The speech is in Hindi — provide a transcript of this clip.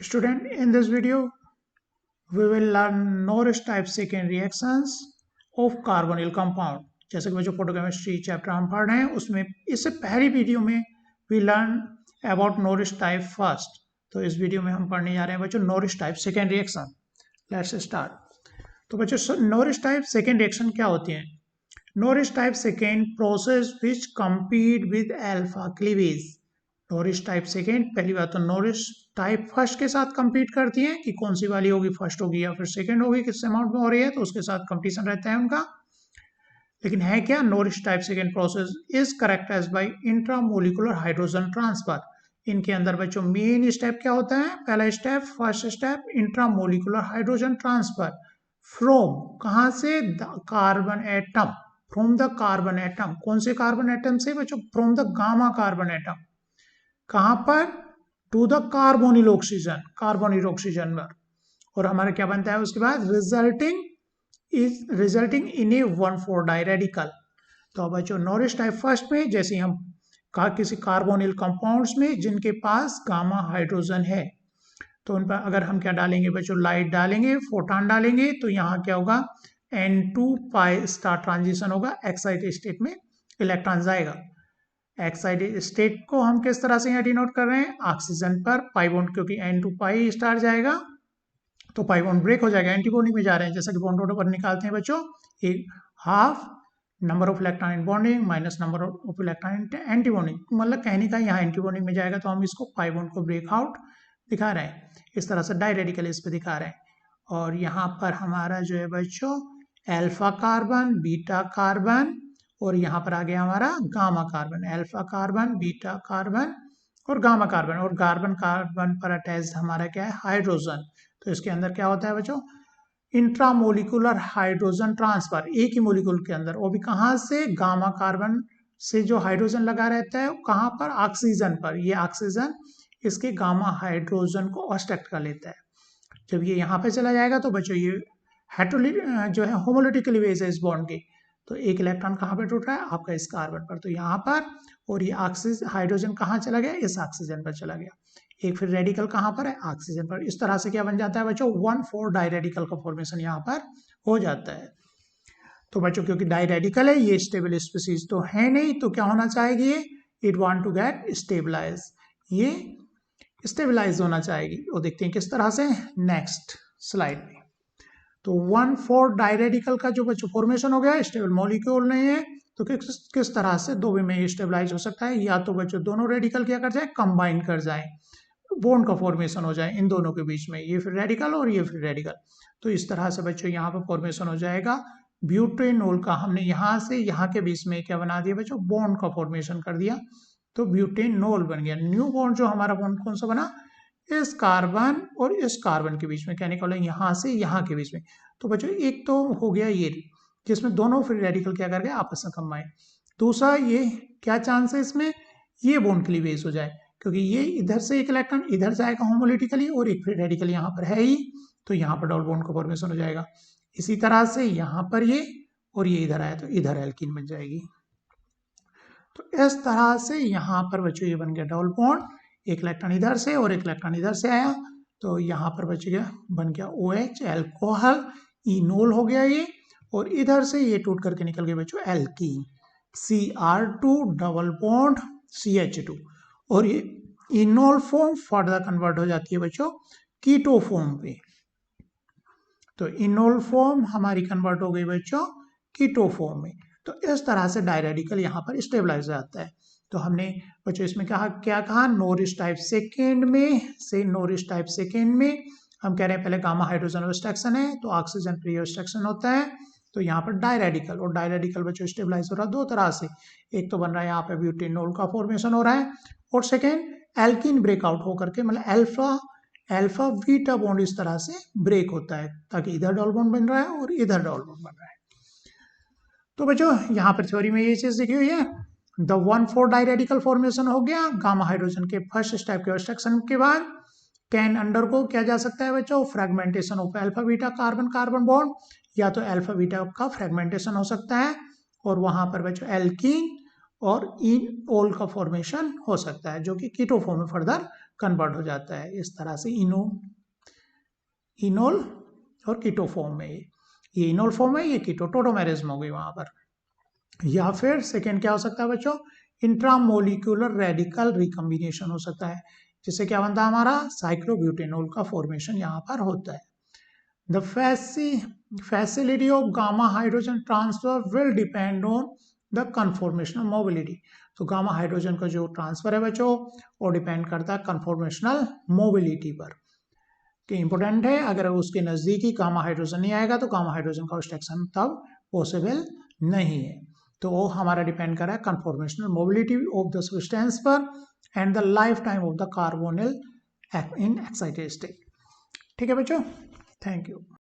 Student, in this video, we will learn Norris type second reactions of carbonyl compound. जैसे कि बच्चों फोटोकेमिस्ट्री चैप्टर हम पढ़ रहे हैं उसमें इससे पहली वीडियो में we learn about Norris type first. तो इस वीडियो में हम पढ़ने जा रहे हैं बच्चों Norris type second reaction. Let's start. तो बच्चों नॉरिस टाइप सेकेंड रिएक्शन क्या होती है? Norris type second process which compete with alpha cleavage। Norris type second पहली बात तो नॉरिस टाइप फर्स्ट के साथ compete करती है कि कौन सी वाली होगी, फर्स्ट होगी या फिर सेकेंड होगी, किस अमाउंट में हो रही है, तो उसके साथ कंपटीशन रहता है उनका। लेकिन है क्या? Norrish type second process is characterized by intramolecular hydrogen transfer. इनके अंदर बच्चों मेन स्टेप क्या होता है? पहला step, first step, intramolecular hydrogen transfer from, कहां से? Carbon atom, from the carbon atom. कौन से कार्बन एटम से बच्चों? From the gamma carbon atom. कहां पर? To the carbonyl oxygen, carbonyl oxygen पर। और हमारा क्या बनता है उसके बाद? Resulting in a 1,4 डाइरेडिकल। तो बच्चों नॉरिस टाइप फर्स्ट में जैसे हम किसी कार्बोनिल कंपाउंड्स में जिनके पास गामा हाइड्रोजन है, तो उन पर अगर हम क्या डालेंगे बच्चों? लाइट डालेंगे, फोटॉन डालेंगे, तो यहाँ क्या होगा? N2 पाई स्टार ट्रांजिशन होगा, एक्साइटेड स्टेट में इलेक्ट्रॉन जाएगा। एक्साइटेड स्टेट को हम किस तरह से यहाँ डिनोट कर रहे हैं? ऑक्सीजन पर पाई बॉन्ड, क्योंकि N2 पाई स्टार जाएगा तो पाई बॉन्ड ब्रेक हो जाएगा, एंटीबॉडी में जा रहे हैं। जैसा कि बॉन्ड ऑर्डर पर निकालते हैं बच्चों, एक half number of electron in bonding minus number of electron in antibonding, मतलब कहने का यहाँ एंटीबॉन्डिंग में जाएगा तो हम इसको पाई बॉन्ड को ब्रेकआउट दिखा रहे हैं। इस तरह से डायरेडिकल इस पे दिखा रहे हैं। और यहाँ पर हमारा जो है बच्चों अल्फा कार्बन, बीटा कार्बन, और यहाँ पर आ गया हमारा gamma carbon. Alpha carbon, beta carbon और गामा कार्बन, और कार्बन कार्बन पर अटैच्ड हमारा क्या है? हाइड्रोजन। तो इसके अंदर क्या होता है बच्चों? इंट्रामोलिकुलर हाइड्रोजन ट्रांसफर, एक ही मोलिकुल के अंदर, वो भी कहाँ से? गामा कार्बन से जो हाइड्रोजन लगा रहता है कहाँ पर? ऑक्सीजन पर। ये ऑक्सीजन इसके गामा हाइड्रोजन को ऑब्स्ट्रक्ट कर लेता है। जब ये यहाँ पे चला जाएगा तो बच्चों ये हेट्रोली जो है होमोलिटिकली वेज है इस बॉन्ड के, तो एक इलेक्ट्रॉन कहाँ पे टूट रहा है? आपका इस कार्बन पर, तो यहाँ पर। और ये ऑक्सीजन हाइड्रोजन कहाँ चला गया? इस ऑक्सीजन पर चला गया। एक फिर रेडिकल कहाँ पर है? ऑक्सीजन पर। इस तरह से क्या बन जाता है बच्चों? 1,4 डायरेडिकल का फॉर्मेशन यहाँ पर हो जाता है। तो बच्चों क्योंकि डायरेडिकल है, ये स्टेबल स्पीसीज तो है नहीं, तो क्या होना चाहेगी? ये it want to get stabilize, ये स्टेबलाइज होना चाहेगी। और देखते हैं किस तरह से नेक्स्ट स्लाइड में। तो 1,4 डायरेडिकल का जो बच्चों फॉर्मेशन हो गया, स्टेबल मॉलिक्यूल नहीं है, तो किस तरह से दो में स्टेबलाइज हो सकता है? या तो बच्चों दोनों रेडिकल क्या कर जाए? कंबाइन कर जाए, बॉन्ड का फॉर्मेशन हो जाए इन दोनों के बीच में, ये फिर रेडिकल और ये फिर रेडिकल। तो इस तरह से बच्चों यहाँ पर फॉर्मेशन हो जाएगा ब्यूटेनॉल का। हमने यहाँ से यहाँ के बीच में क्या बना दिया बच्चों? बॉन्ड का फॉर्मेशन कर दिया, तो ब्यूटेनॉल बन गया। न्यू बॉन्ड जो हमारा बॉन्ड कौन सा बना? इस कार्बन और इस कार्बन के बीच में, कहने का मतलब यहाँ से यहाँ के बीच में। तो बच्चों एक तो हो गया ये, जिसमें दोनों फ्री रेडिकल क्या कर गए? आपस में कंबाइन। दूसरा ये क्या चांस है इसमें? ये बॉन्ड क्लीवेज हो जाए, क्योंकि ये इधर से एक इलेक्ट्रॉन इधर जाएगा होमोलिटिकली और एक फ्री रेडिकल यहाँ पर है ही, तो यहाँ पर डबल बॉन्ड का फॉर्मेशन हो जाएगा। इसी तरह से यहाँ पर ये और ये इधर आया तो इधर एल्कीन बन जाएगी। तो इस तरह से यहाँ पर बच्चों ये बन गया डबल बॉन्ड, एक इलेक्ट्रॉन इधर से और एक इलेक्ट्रॉन इधर से आया, तो यहाँ पर बच गया, बन गया OH एल्कोहल, इनोल हो गया ये, और इधर से ये टूट करके निकल गए बच्चों alkene, Cr2 double bond CH2, और ये इनोल फॉर्म फर्दर कन्वर्ट हो जाती है बच्चों कीटो फॉर्म पे। तो इनोल फॉर्म हमारी कन्वर्ट हो गई बच्चों कीटो फॉर्म में। तो इस तरह से डायरेडिकल यहाँ पर स्टेबलाइज हो जाता है। तो हमने बच्चों इसमें कहा क्या कहा? नॉरिस टाइप सेकेंड में से नॉरिस टाइप सेकेंड में हम कह रहे हैं पहले गामा हाइड्रोजन ऑब्स्ट्रक्शन है तो ऑक्सीजन फ्री ऑब्स्ट्रक्शन होता है, तो यहाँ पर डायरेडिकल, और डायरेडिकल बच्चों स्टेबलाइज हो रहा है दो तरह से। एक तो बन रहा है यहाँ पे ब्यूटेनॉल का फॉर्मेशन हो रहा है, और सेकेंड एल्कीन ब्रेकआउट होकर के, मतलब अल्फा बीटा बॉन्ड इस तरह से ब्रेक होता है, ताकि इधर डबल बॉन्ड बन रहा है और इधर डबल बॉन्ड बन रहा है। तो बच्चों यहाँ पर थ्योरी में ये चीज देखी हुई है, द 1,4 डायरेडिकल फॉर्मेशन हो गया गामा हाइड्रोजन के फर्स्ट स्टेप के ऑब्स्ट्रक्शन के बाद। कैन अंडर को किया जा सकता है बच्चों? Fragmentation of alpha beta carbon carbon bond, या तो अल्फा बीटा का फ्रेगमेंटेशन हो सकता है, और वहां पर बच्चों एल्कीन और इनोल का फॉर्मेशन हो सकता है, जो कि कीटो फॉर्म में फर्दर कन्वर्ट हो जाता है इस तरह से इनोल और कीटो फॉर्म में। ये इनोल फॉर्म है, ये कीटो, टोटोमेरिज्म हो गई वहां पर। या फिर सेकेंड क्या हो सकता है बच्चों, इंट्रामोलिक्यूलर रेडिकल रिकम्बिनेशन हो सकता है, जिससे क्या बनता है हमारा साइक्लोब्यूटेनॉल का फॉर्मेशन यहाँ पर होता है। The facility of gamma hydrogen transfer will depend on the conformational mobility। तो गामा हाइड्रोजन का जो ट्रांसफर है बच्चों वो डिपेंड करता है कन्फॉर्मेशनल मोबिलिटी पर, कि इंपॉर्टेंट है। अगर उसके नजदीकी गामा हाइड्रोजन नहीं आएगा तो गामा हाइड्रोजन का ऑब्स्ट्रक्शन तब पॉसिबल नहीं है। तो वो हमारा डिपेंड कर रहा है conformational mobility of the substance पर and the life time of the carbonyl in excited state. ठीक है बच्चों, थैंक यू।